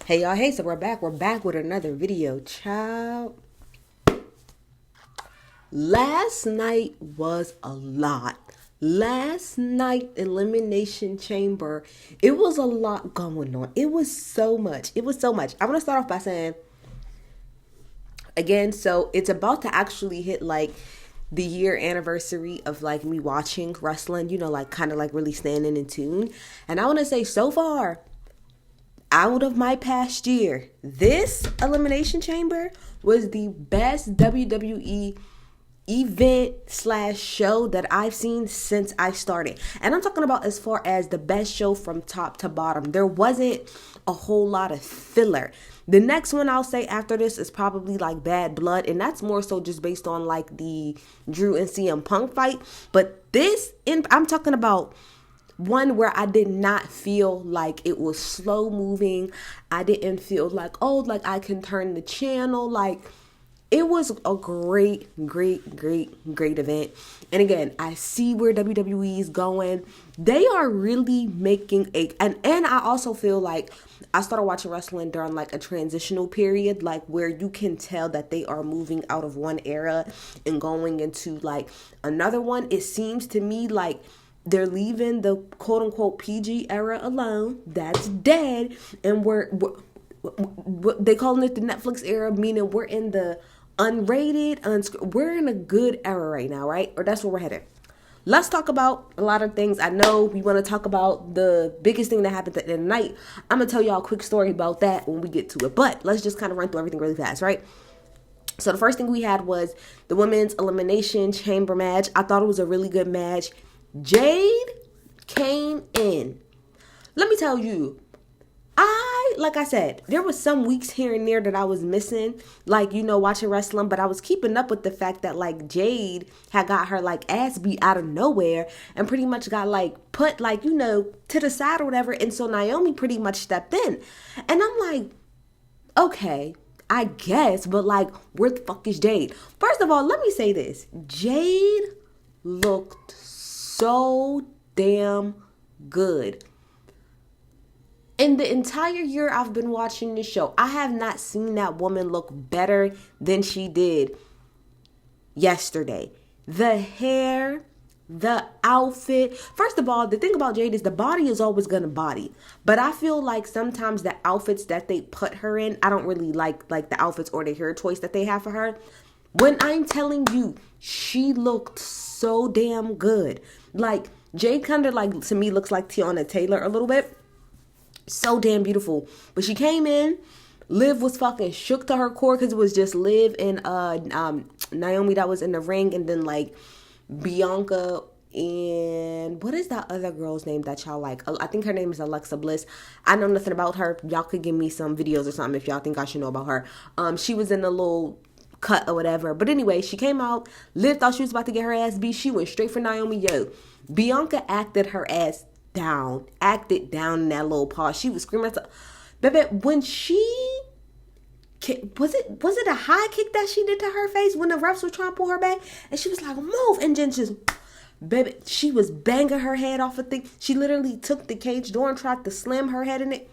Hey y'all, hey, so we're back. We're back with another video, child. Last night was a lot. Last night, Elimination Chamber, it was a lot going on. It was so much. It was so much. I want to start off by saying, again, so it's about to actually hit like the year anniversary of like me watching wrestling, like kind of like really standing in tune. And I want to say so far, out of my past year, this Elimination Chamber was the best WWE event / show that I've seen since I started. And I'm talking about as far as the best show from top to bottom. There wasn't a whole lot of filler. The next one I'll say after this is probably like Bad Blood, and that's more so just based on like the Drew and CM Punk fight. But I'm talking about one where I did not feel like it was slow moving. I didn't feel like, like I can turn the channel. Like, it was a great event. And again, I see where WWE is going. They are really making and I also feel like I started watching wrestling during like a transitional period, like where you can tell that they are moving out of one era and going into like another one. It seems to me like they're leaving the quote unquote PG era alone. That's dead. And we're they calling it the Netflix era, meaning we're in the unrated, we're in a good era right now, right? Or that's where we're headed. Let's talk about a lot of things. I know we want to talk about the biggest thing that happened at the night. I'm going to tell y'all a quick story about that when we get to it. But let's just kind of run through everything really fast, right? So the first thing we had was the women's elimination chamber match. I thought it was a really good match. Jade came in. Let me tell you, like I said, there was some weeks here and there that I was missing, like, watching wrestling, but I was keeping up with the fact that, like, Jade had got her, like, ass beat out of nowhere and pretty much got, like, put, like, to the side or whatever, and so Naomi pretty much stepped in, and I'm like, okay, I guess, but, like, where the fuck is Jade? First of all, let me say this. Jade looked so damn good. In the entire year I've been watching this show, I have not seen that woman look better than she did yesterday. The hair, the outfit. First of all, the thing about Jade is the body is always going to body. But I feel like sometimes the outfits that they put her in, I don't really like the outfits or the hair choice that they have for her. When I'm telling you, she looked so damn good. Like, Jade kind of like, to me, looks like Tiana Taylor a little bit. So damn beautiful. But she came in, Liv was fucking shook to her core because it was just Liv and Naomi that was in the ring, and then like Bianca and what is that other girl's name that y'all like? I think her name is Alexa Bliss. I know nothing about her. Y'all could give me some videos or something if y'all think I should know about her. She was in a little cut or whatever. But anyway, she came out. Liv thought she was about to get her ass beat. She went straight for Naomi. Yo, Bianca acted her ass down in that little pause. She was screaming at baby when she was it a high kick that she did to her face when the refs were trying to pull her back, and she was like, move, and then just baby, she was banging her head off a thing. She literally took the cage door and tried to slam her head in it.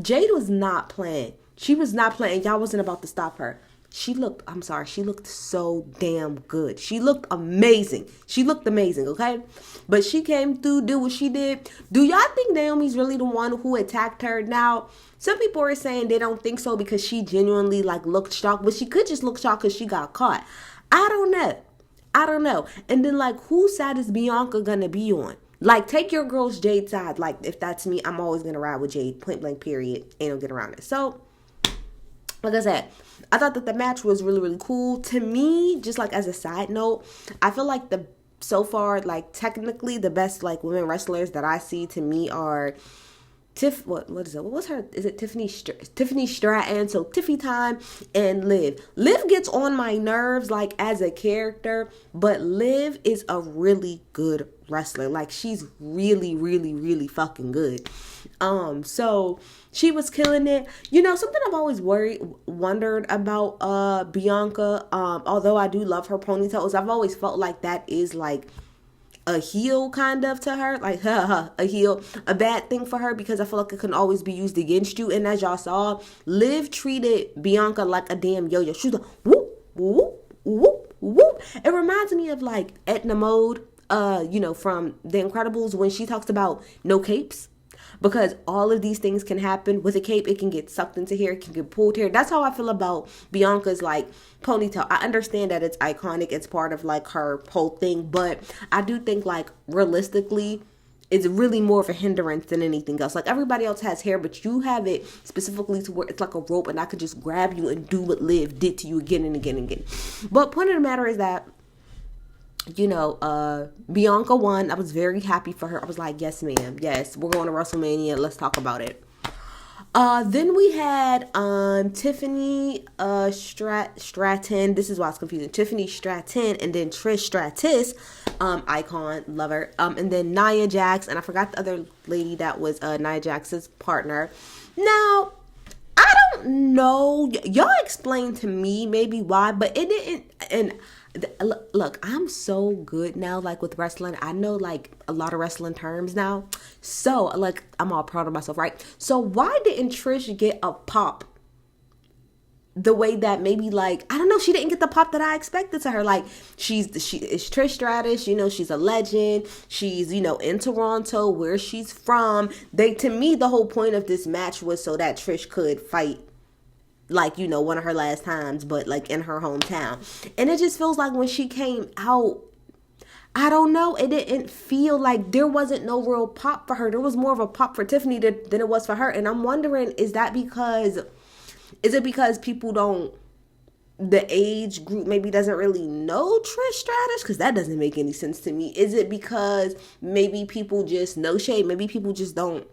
Jade was not playing. She was not playing. Y'all wasn't about to stop her. She looked so damn good. She looked amazing. Okay? But she came through, did what she did. Do y'all think Naomi's really the one who attacked her? Now, some people are saying they don't think so because she genuinely, like, looked shocked. But she could just look shocked because she got caught. I don't know. And then, like, whose side is Bianca gonna be on? Like, take your girl's Jade side. Like, if that's me, I'm always gonna ride with Jade. Point blank, period. Ain't no get around it. So, like I said, I thought that the match was really, really cool. To me, just like as a side note, I feel like so far, like technically the best like women wrestlers that I see to me are what is it? What was her? Is it Tiffany Stratton? So Tiffy Time and Liv. Liv gets on my nerves like as a character, but Liv is a really good wrestler. Like she's really fucking good. So she was killing it. Something I've always wondered about Bianca, although I do love her ponytails, I've always felt like that is like a heel kind of to her, like a heel, a bad thing for her, because I feel like it can always be used against you. And as y'all saw, Liv treated Bianca like a damn yo-yo. She was like, whoop, whoop, whoop, whoop. It reminds me of like Etna Mode, from The Incredibles, when she talks about no capes. Because all of these things can happen with a cape. It can get sucked into here, it can get pulled here. That's how I feel about Bianca's like ponytail. I understand that it's iconic, it's part of like her whole thing, but I do think like realistically, it's really more of a hindrance than anything else. Like everybody else has hair, but you have it specifically to where it's like a rope, and I could just grab you and do what Liv did to you again and again and again. But point of the matter is that, Bianca won. I was very happy for her. I was like, yes, ma'am. Yes, we're going to WrestleMania. Let's talk about it. Then we had Tiffany Stratton. This is why it's confusing. Tiffany Stratton and then Trish Stratus, icon, lover. And then Nia Jax, and I forgot the other lady that was Nia Jax's partner. Now, I don't know. Y'all explain to me maybe why, but it didn't. And look, I'm so good now, like with wrestling. I know like a lot of wrestling terms now. So like, I'm all proud of myself, right? So why didn't Trish get a pop the way that maybe like, I don't know, she didn't get the pop that I expected to her? Like she is Trish Stratus, she's a legend. She's, in Toronto, where she's from. To me, the whole point of this match was so that Trish could fight, like, one of her last times, but like in her hometown. And it just feels like when she came out, I don't know, it didn't feel like there wasn't no real pop for her. There was more of a pop for Tiffany than it was for her. And I'm wondering, is it because people don't, the age group maybe doesn't really know Trish Stratus? Because that doesn't make any sense to me. Is it because maybe people just, no shade, maybe people just don't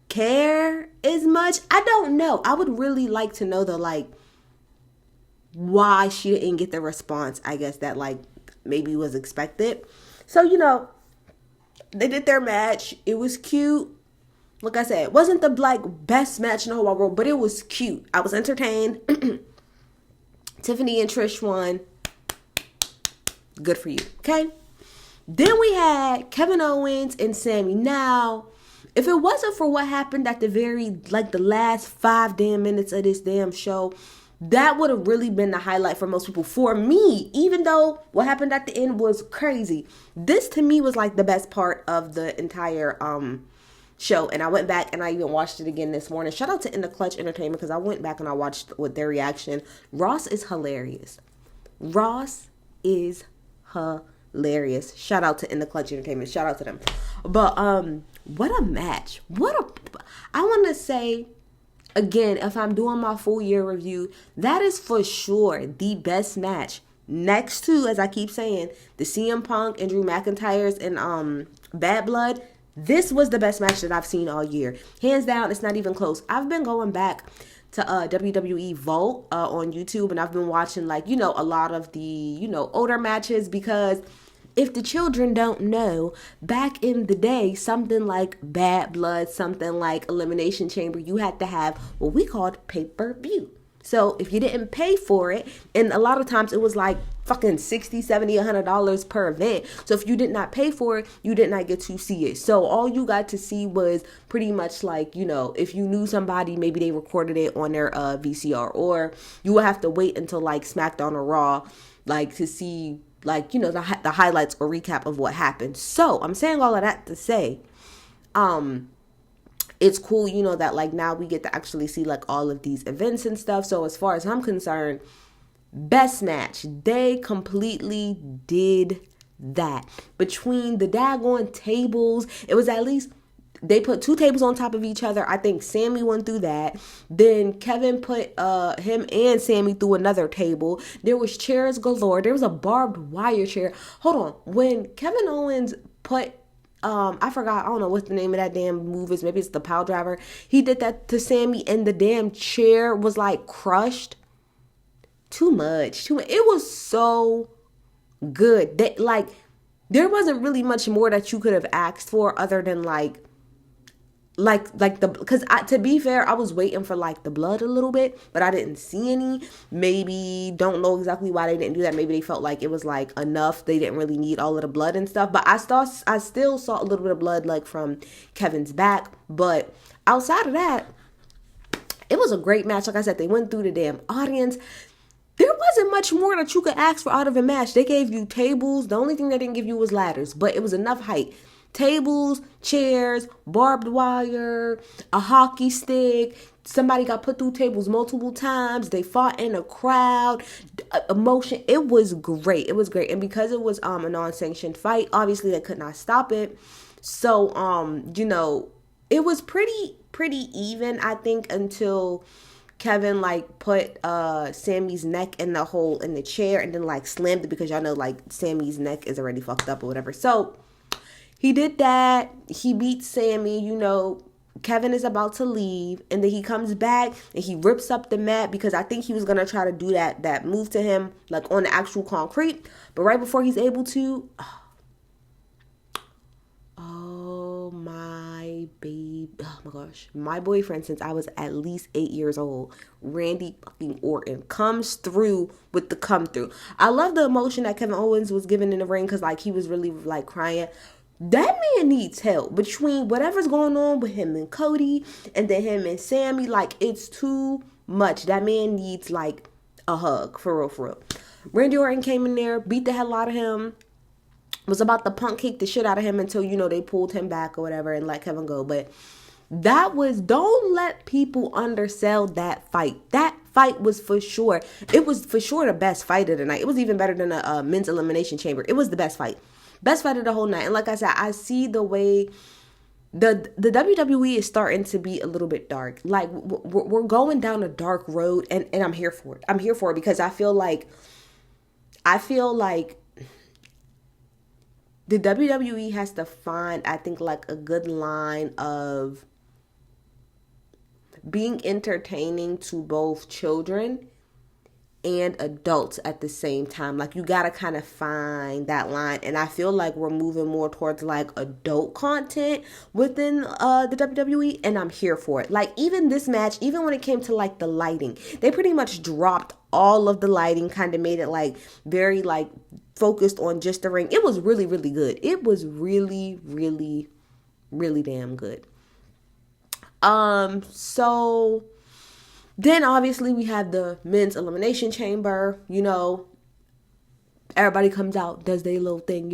care as much? I don't know. I would really like to know though, like, why she didn't get the response, I guess, that like maybe was expected. So they did their match. It was cute. Like I said, it wasn't the like best match in the whole wide world, but it was cute. I was entertained. Tiffany and Trish won. Good for you. Okay. Then we had Kevin Owens and Sami. Now, if it wasn't for what happened at the last 5 damn minutes of this damn show, that would have really been the highlight for most people. For me, even though what happened at the end was crazy, this to me was like the best part of the entire show. And I went back and I even watched it again this morning. Shout out to In the Clutch Entertainment, because I went back and I watched with their reaction. Ross is hilarious. Hilarious. Shout out to In the Clutch Entertainment. Shout out to them. But what a match. I want to say, again, if I'm doing my full year review, that is for sure the best match. Next to, as I keep saying, the CM Punk and Drew McIntyre's and Bad Blood. This was the best match that I've seen all year. Hands down, it's not even close. I've been going back to WWE Vault on YouTube, and I've been watching like, a lot of the, older matches, because if the children don't know, back in the day, something like Bad Blood, something like Elimination Chamber, you had to have what we called pay-per-view. So if you didn't pay for it, and a lot of times it was like fucking $60, $70, $100 per event. So if you did not pay for it, you did not get to see it. So all you got to see was pretty much like, if you knew somebody, maybe they recorded it on their VCR, or you would have to wait until like SmackDown or Raw, like to see like, the highlights or recap of what happened. So I'm saying all of that to say, it's cool, that like now we get to actually see like all of these events and stuff. So as far as I'm concerned, best match. They completely did that. Between the daggone tables, it was at least, they put 2 tables on top of each other. I think Sami went through that. Then Kevin put him and Sami through another table. There was chairs galore. There was a barbed wire chair. Hold on. When Kevin Owens put I forgot, I don't know what the name of that damn move is. Maybe it's the pile driver. He did that to Sami, and the damn chair was like crushed. Too much. It was so good. There wasn't really much more that you could have asked for, other than like like the, because to be fair, I was waiting for like the blood a little bit, but I didn't see any. Maybe, don't know exactly why they didn't do that. Maybe they felt like it was like enough, they didn't really need all of the blood and stuff. But I still saw a little bit of blood like from Kevin's back. But outside of that, it was a great match. Like I said, they went through the damn audience. There wasn't much more that you could ask for out of a match. They gave you tables. The only thing they didn't give you was ladders, but it was enough height. Tables, chairs, barbed wire, a hockey stick. Somebody got put through tables multiple times. They fought in a crowd. Emotion. It was great. It was great. And because it was a non-sanctioned fight, obviously they could not stop it. So it was pretty even, I think, until Kevin like put Sammy's neck in the hole in the chair and then like slammed it, because y'all know like Sammy's neck is already fucked up or whatever. So he did that. He beat Sammy. Kevin is about to leave, and then he comes back and he rips up the mat, because I think he was gonna try to do that move to him like on the actual concrete. But right before he's able to, oh my baby, oh my gosh, my boyfriend since I was at least 8 years old, Randy fucking Orton, comes through with the come through. I love the emotion that Kevin Owens was giving in the ring, because like he was really like crying. That man needs help. Between whatever's going on with him and Cody, and then him and Sammy, like it's too much. That man needs like a hug, for real, for real. Randy Orton came in there, beat the hell out of him, was about to punk kick the shit out of him until they pulled him back or whatever and let Kevin go. But don't let people undersell that fight. That fight was for sure. It was for sure the best fight of the night. It was even better than a men's elimination chamber. It was the best fight. Best fight of the whole night. And like I said, I see the way the WWE is starting to be a little bit dark. Like we're going down a dark road, and I'm here for it. I'm here for it because I feel like the WWE has to find, I think, like a good line of being entertaining to both children and adults at the same time. Like you gotta kind of find that line, and I feel like we're moving more towards like adult content within the WWE, and I'm here for it. Like even this match, even when it came to like the lighting, they pretty much dropped all of the lighting, kind of made it like very like focused on just the ring. It was really, really good. It was really, really, really damn good. So then obviously we have the men's elimination chamber. Everybody comes out, does their little thing.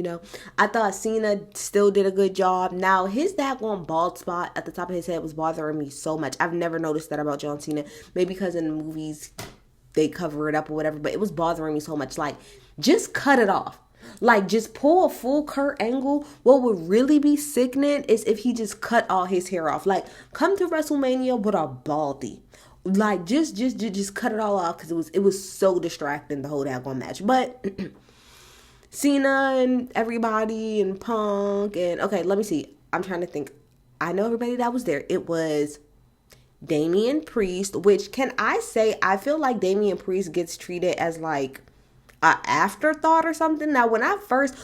I thought CENA still did a good job. Now his daggone bald spot at the top of his head was bothering me so much. I've never noticed that about John Cena. Maybe because in the movies they cover it up or whatever, but it was bothering me so much. Like, just cut it off. Like, just pull a full Kurt Angle. What would really be sickening is if he just cut all his hair off. Like, come to WrestleMania with a baldy. Like, just cut it all off, because it was so distracting, the whole daggone match. But Cena and everybody and Punk and, okay, let me see. I'm trying to think. I know everybody that was there. It was Damian Priest, which, can I say, I feel like Damian Priest gets treated as like an afterthought or something. Now, when I first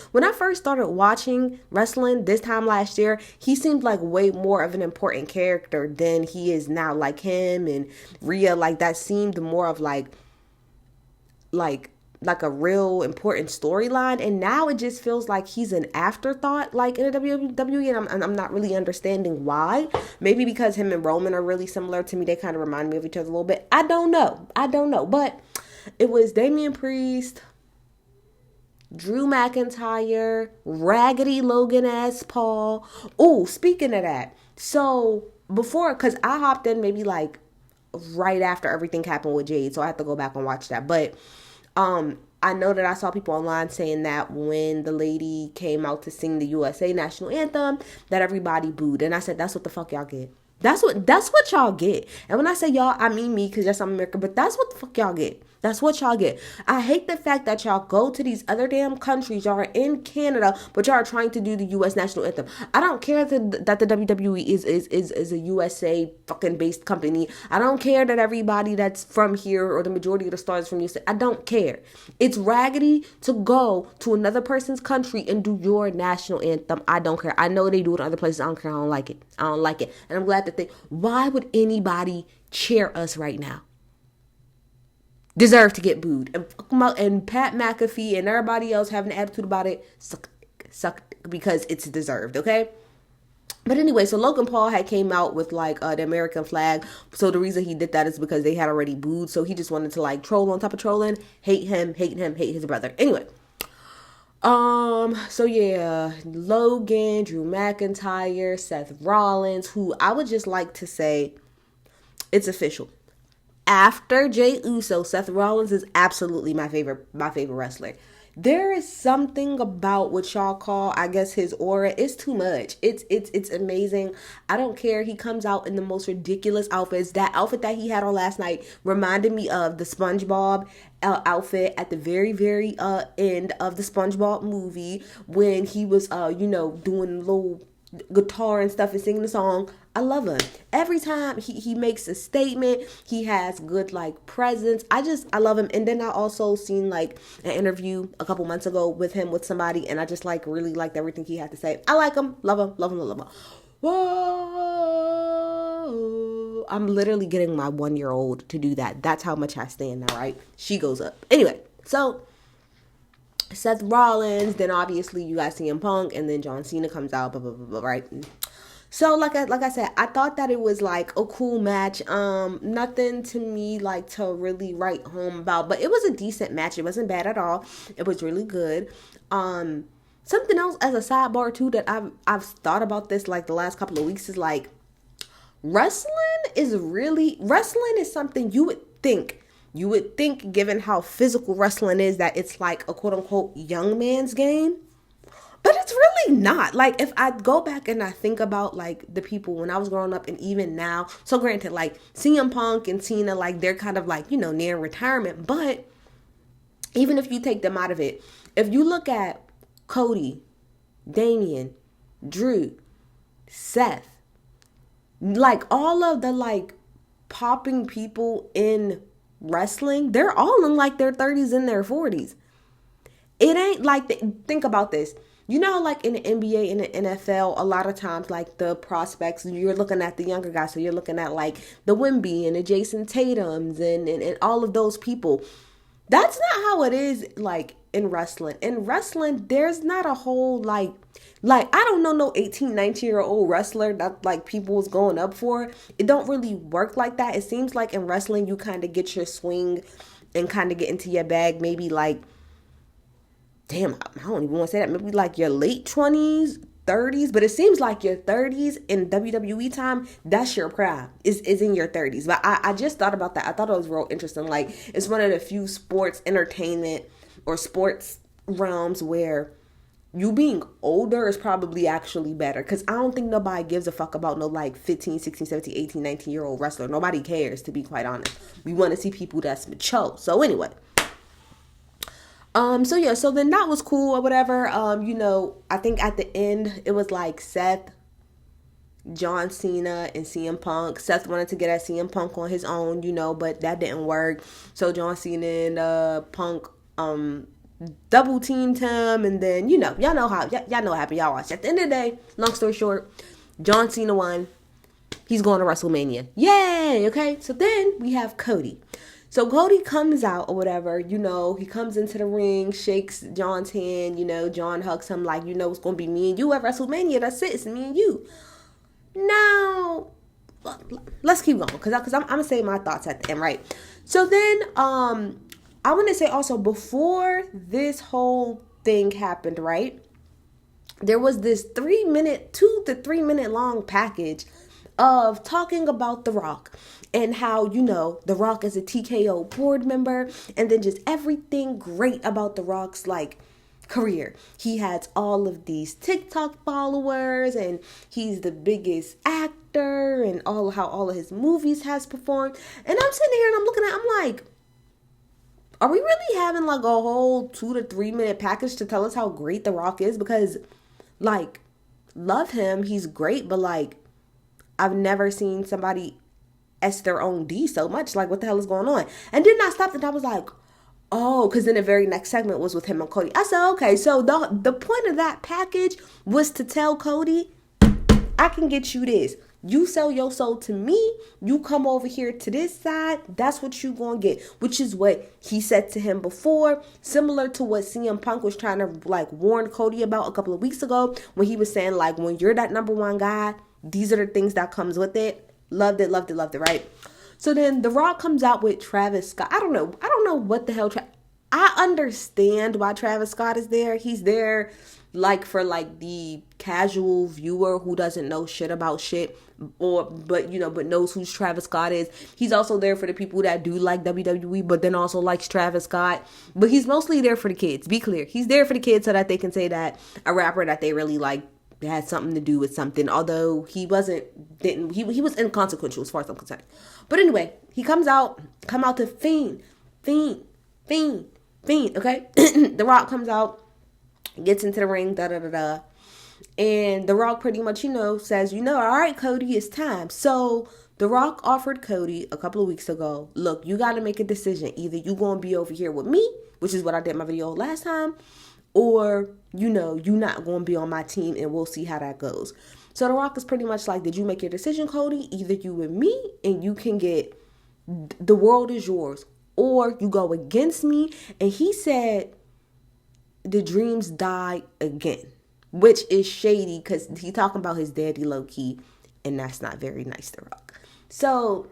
started watching wrestling this time last year, he seemed like way more of an important character than he is now. Like him and Rhea, like that seemed more of like a real important storyline, and now it just feels like he's an afterthought, like in the WWE, and I'm not really understanding why. Maybe because him and Roman are really similar to me, they kind of remind me of each other a little bit. I don't know, but it was Damian Priest, Drew McIntyre, Raggedy Logan as Paul. Oh, speaking of that, so before, because I hopped in maybe like right after everything happened with Jade, so I have to go back and watch that, but I know that I saw people online saying that when the lady came out to sing the USA national anthem, that everybody booed. And I said, that's what the fuck y'all get. That's what y'all get. And when I say y'all, I mean me, because yes, I'm American, but that's what the fuck y'all get. That's what y'all get. I hate the fact that y'all go to these other damn countries. Y'all are in Canada, but y'all are trying to do the U.S. national anthem. I don't care that the WWE is a USA fucking based company. I don't care that everybody that's from here or the majority of the stars from USA. I don't care. It's raggedy to go to another person's country and do your national anthem. I don't care. I know they do it in other places. I don't care. I don't like it. I don't like it. And I'm glad that why would anybody cheer us right now? Deserve to get booed. And Pat McAfee and everybody else having an attitude about it, suck because it's deserved, okay? But anyway, so Logan Paul had came out with like the American flag. So the reason he did that is because they had already booed. So he just wanted to like troll on top of trolling, hate him, hate his brother. Anyway. So yeah, Logan, Drew McIntyre, Seth Rollins, who I would just like to say it's official. After Jey Uso, Seth Rollins is absolutely my favorite wrestler. There is something about what y'all call, I guess, his aura. It's too much. It's amazing. I don't care. He comes out in the most ridiculous outfits. That outfit that he had on last night reminded me of the SpongeBob outfit at the very, very end of the SpongeBob movie when he was, doing little guitar and stuff and singing the song. I love him. Every time he makes a statement, he has good like presence. I love him. And then I also seen like an interview a couple months ago with him with somebody, and I just like really liked everything he had to say. I like him, love him, love him, love him. Whoa! I'm literally getting my 1-year-old to do that. That's how much I stand now, right? She goes up. Anyway, so Seth Rollins, then obviously you got CM Punk, and then John Cena comes out, blah, blah, blah, blah, right? So like I said, I thought that it was like a cool match. Nothing to me like to really write home about, but it was a decent match. It wasn't bad at all. It was really good. Something else as a sidebar too that I've thought about this like the last couple of weeks is like wrestling is something you would think given how physical wrestling is that it's like a quote unquote young man's game. But it's really not. Like, if I go back and I think about, like, the people when I was growing up and even now. So, granted, like, CM Punk and Cena, like, they're kind of, like, near retirement. But even if you take them out of it, if you look at Cody, Damian, Drew, Seth, like, all of the, like, popping people in wrestling, they're all in, like, their 30s and their 40s. It ain't like, think about this. Like in the NBA and the NFL, a lot of times, like the prospects, you're looking at the younger guys. So you're looking at like the Wemby and the Jason Tatums and all of those people. That's not how it is like in wrestling. In wrestling, there's not a whole like I don't know no 18, 19-year-old wrestler that like people was going up for. It don't really work like that. It seems like in wrestling, you kind of get your swing and kind of get into your bag maybe like, damn, I don't even want to say that. Maybe like your late 20s, 30s. But it seems like your 30s in WWE time, that's your prime. Is in your 30s. But I just thought about that. I thought it was real interesting. Like, it's one of the few sports entertainment or sports realms where you being older is probably actually better. Because I don't think nobody gives a fuck about no like 15, 16, 17, 18, 19-year-old wrestler. Nobody cares, to be quite honest. We want to see people that's mature. So anyway. So then that was cool or whatever. I think at the end it was like Seth, John Cena, and CM Punk. Seth wanted to get at CM Punk on his own, but that didn't work. So John Cena and Punk double teamed him, and then y'all know what happened. Y'all watched. At the end of the day, long story short, John Cena won. He's going to WrestleMania. Yay! Okay, so then we have Cody. So Cody comes out or whatever, he comes into the ring, shakes John's hand, John hugs him like, it's going to be me and you at WrestleMania. That's it. It's me and you. Now, let's keep going because I'm going to say my thoughts at the end, right? So then, I want to say also before this whole thing happened, right? There was this 2 to 3 minute long package of talking about The Rock and how, The Rock is a TKO board member and then just everything great about The Rock's like career. He has all of these TikTok followers and he's the biggest actor and how all of his movies has performed. And I'm sitting here and I'm looking at, I'm like, are we really having like a whole 2 to 3 minute package to tell us how great The Rock is? Because, like, love him, he's great, but like, I've never seen somebody S their own D so much. Like, what the hell is going on? And then I stopped and I was like, oh, because then the very next segment was with him and Cody. I said, okay, so the point of that package was to tell Cody, I can get you this. You sell your soul to me, you come over here to this side, that's what you gonna get. Which is what he said to him before, similar to what CM Punk was trying to like warn Cody about a couple of weeks ago, when he was saying like, when you're that number one guy, these are the things that comes with it. Loved it, right? So then The Rock comes out with Travis Scott. I don't know what the hell. I understand why Travis Scott is there. He's there like for like the casual viewer who doesn't know shit about shit, but knows who Travis Scott is. He's also there for the people that do like WWE, but then also likes Travis Scott. But he's mostly there for the kids. Be clear, he's there for the kids so that they can say that a rapper that they really like had something to do with something, although he was inconsequential as far as I'm concerned. But anyway, he come out to fiend, okay? The Rock comes out, gets into the ring, and The Rock pretty much, says, all right, Cody, it's time. So The Rock offered Cody a couple of weeks ago, look, you got to make a decision. Either you going to be over here with me, which is what I did in my video last time, or, you not going to be on my team, and we'll see how that goes. So The Rock is pretty much like, did you make your decision, Cody? Either you with me, and you can get, the world is yours, or you go against me. And he said, the dreams die again, which is shady, because he talking about his daddy low-key, and that's not very nice to Rock. So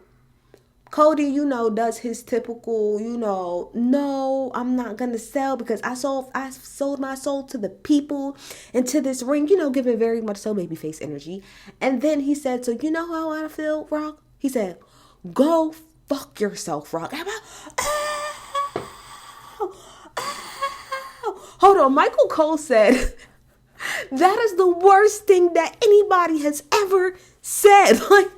Cody, does his typical, no, I'm not going to sell because I sold my soul to the people and to this ring, giving very much so babyface energy. And then he said, so you know how I feel, Rock? He said, go fuck yourself, Rock. Hold on, Michael Cole said, that is the worst thing that anybody has ever said. Like,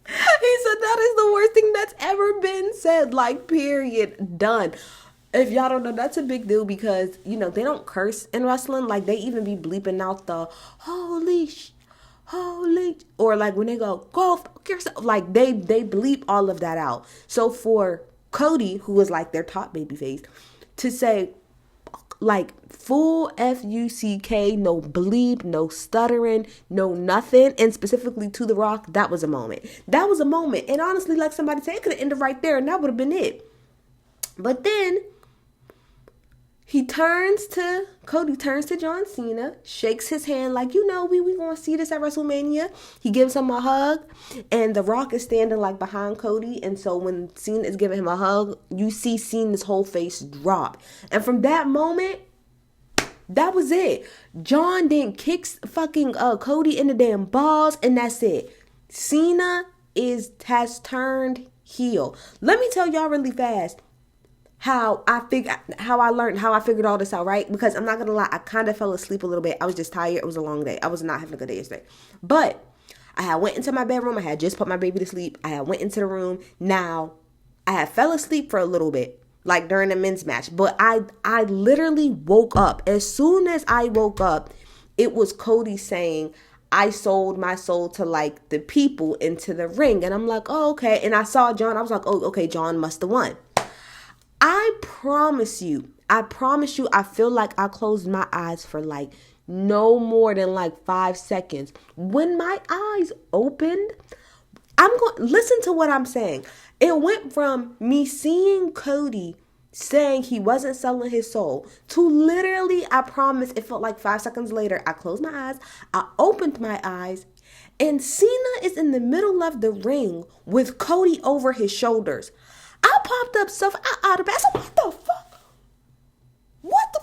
he said that is the worst thing that's ever been said, like, period, done. If y'all don't know, that's a big deal because, they don't curse in wrestling. Like, they even be bleeping out the holy, or like when they go fuck yourself, like they bleep all of that out. So for Cody, who was like their top babyface, to say like full F-U-C-K, no bleep, no stuttering, no nothing, and specifically to The Rock, that was a moment. And honestly, like somebody said, it could have ended right there and that would have been it. But then Cody turns to John Cena, shakes his hand like, we gonna see this at WrestleMania. He gives him a hug, and The Rock is standing like behind Cody. And so when Cena is giving him a hug, you see Cena's whole face drop. And from that moment, that was it. John then kicks fucking Cody in the damn balls, and that's it. Cena has turned heel. Let me tell y'all really fast how I figured all this out, right? Because I'm not gonna lie, I kind of fell asleep a little bit. I was just tired. It was a long day. I was not having a good day yesterday. But I had went into my bedroom. I had just put my baby to sleep. I had went into the room. Now, I had fell asleep for a little bit, like during the men's match. But I literally woke up. As soon as I woke up, it was Cody saying, I sold my soul to like the people into the ring. And I'm like, oh, okay. And I saw John. I was like, oh, okay, John must have won. I promise you, I feel like I closed my eyes for like no more than like 5 seconds. When my eyes opened, listen to what I'm saying. It went from me seeing Cody saying he wasn't selling his soul to literally, I promise, it felt like 5 seconds later, I closed my eyes, I opened my eyes, and Cena is in the middle of the ring with Cody over his shoulders. I popped up stuff out of bed. I said, what the fuck? What the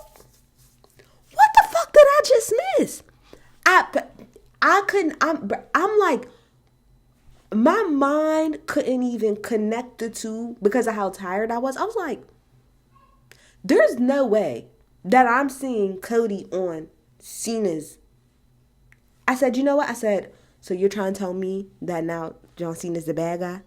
fuck did I just miss? I'm like, my mind couldn't even connect the two because of how tired I was. I was like, there's no way that I'm seeing Cody on Cena's. I said, you know what? I said, so you're trying to tell me that now John Cena's the bad guy?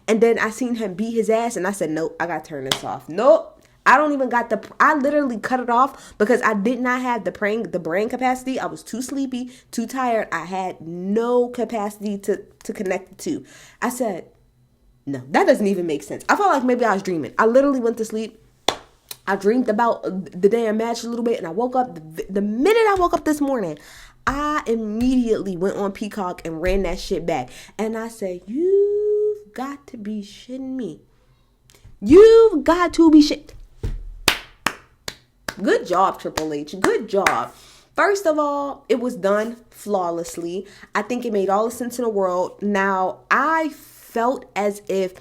And then I seen him beat his ass, and I said, nope, I gotta turn this off. Nope. I don't even got I literally cut it off because I did not have the brain capacity. I was too sleepy, too tired. I had no capacity to connect the two. I said, no, that doesn't even make sense. I felt like maybe I was dreaming. I literally went to sleep. I dreamed about the damn match a little bit, and I woke up. The minute I woke up this morning, I immediately went on Peacock and ran that shit back. And I said, you've got to be shitting me. You've got to be shit. Good job, Triple H. Good job. First of all, it was done flawlessly. I think it made all the sense in the world. Now, I felt as if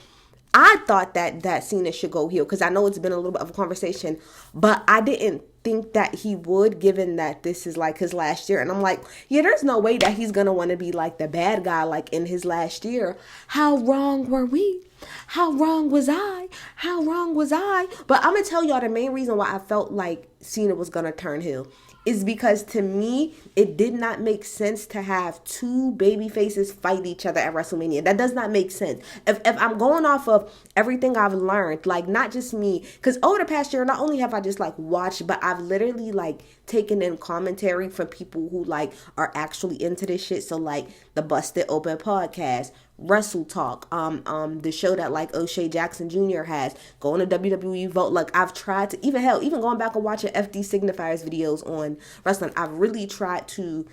I thought that CENA should go heel, because I know it's been a little bit of a conversation, but I didn't think that he would, given that this is like his last year. And I'm like, yeah, there's no way that he's gonna want to be like the bad guy like in his last year. How wrong were we? How wrong was I? How wrong was I? But I'm gonna tell y'all the main reason why I felt like CENA was gonna turn heel is because, to me, it did not make sense to have two baby faces fight each other at WrestleMania. That does not make sense. If I'm going off of everything I've learned, like, not just me, because over the past year, not only have I just like watched, but I've literally like taken in commentary from people who like are actually into this shit. So like the Busted Open podcast, Wrestle Talk, the show that like O'Shea Jackson Jr. has, going to WWE Vote. Like, I've tried to, even going back and watching FD Signifiers videos on wrestling, I've really tried to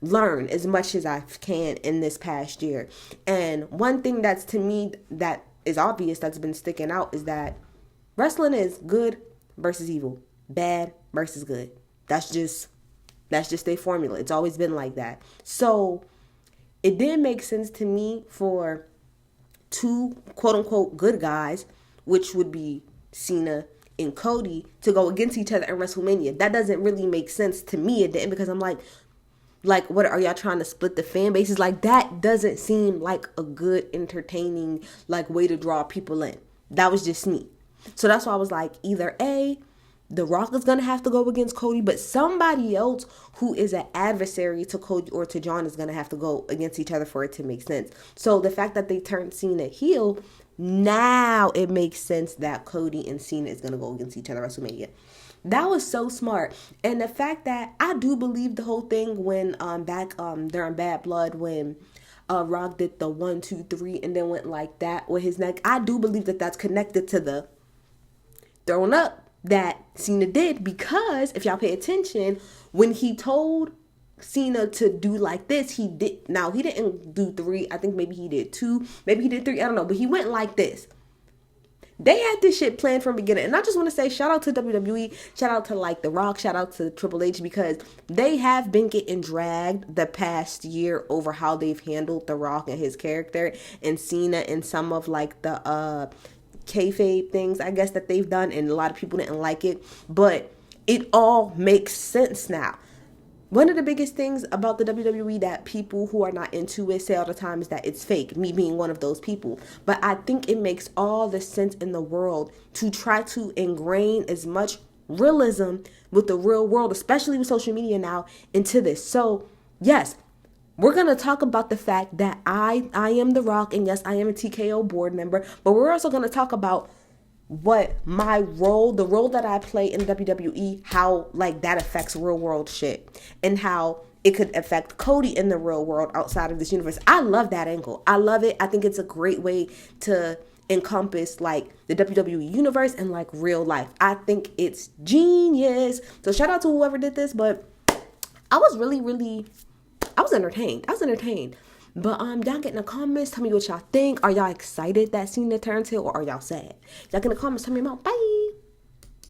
learn as much as I can in this past year. And one thing that's, to me, that is obvious, that's been sticking out, is that wrestling is good versus evil, bad versus good. That's just their formula. It's always been like that. So it didn't make sense to me for two quote-unquote good guys, which would be CENA and Cody, to go against each other at WrestleMania. That doesn't really make sense to me at the end, because I'm like, what are y'all trying to split the fan bases? Like, that doesn't seem like a good, entertaining, like, way to draw people in. That was just me. So that's why I was like, either A, The Rock is going to have to go against Cody, but somebody else who is an adversary to Cody or to John is going to have to go against each other for it to make sense. So the fact that they turned CENA heel, now it makes sense that Cody and CENA is going to go against each other at WrestleMania. That was so smart. And the fact that I do believe the whole thing when back during Bad Blood, when Rock did the 1, 2, 3 and then went like that with his neck, I do believe that that's connected to the throwing up that CENA did, because if y'all pay attention, when he told CENA to do like this, he didn't do 3. I think maybe he did 2, maybe he did 3, I don't know, but he went like this. They had this shit planned from the beginning. And I just want to say shout out to WWE, shout out to like The Rock, shout out to Triple H, because they have been getting dragged the past year over how they've handled The Rock and his character, and CENA and some of like the kayfabe things, I guess, that they've done, and a lot of people didn't like it, but it all makes sense now. One of the biggest things about the WWE that people who are not into it say all the time is that it's fake, me being one of those people. But I think it makes all the sense in the world to try to ingrain as much realism with the real world, especially with social media now, into this. So yes, we're going to talk about the fact that I am The Rock, and yes, I am a TKO board member, but we're also going to talk about what my role, the role that I play in WWE, how like that affects real world shit, and how it could affect Cody in the real world outside of this universe. I love that angle. I love it. I think it's a great way to encompass like the WWE universe and like real life. I think it's genius. So shout out to whoever did this, but I was entertained. But y'all get in the comments, tell me what y'all think. Are y'all excited that CENA turns heel, or are y'all sad? Y'all get in the comments, tell me about. Bye.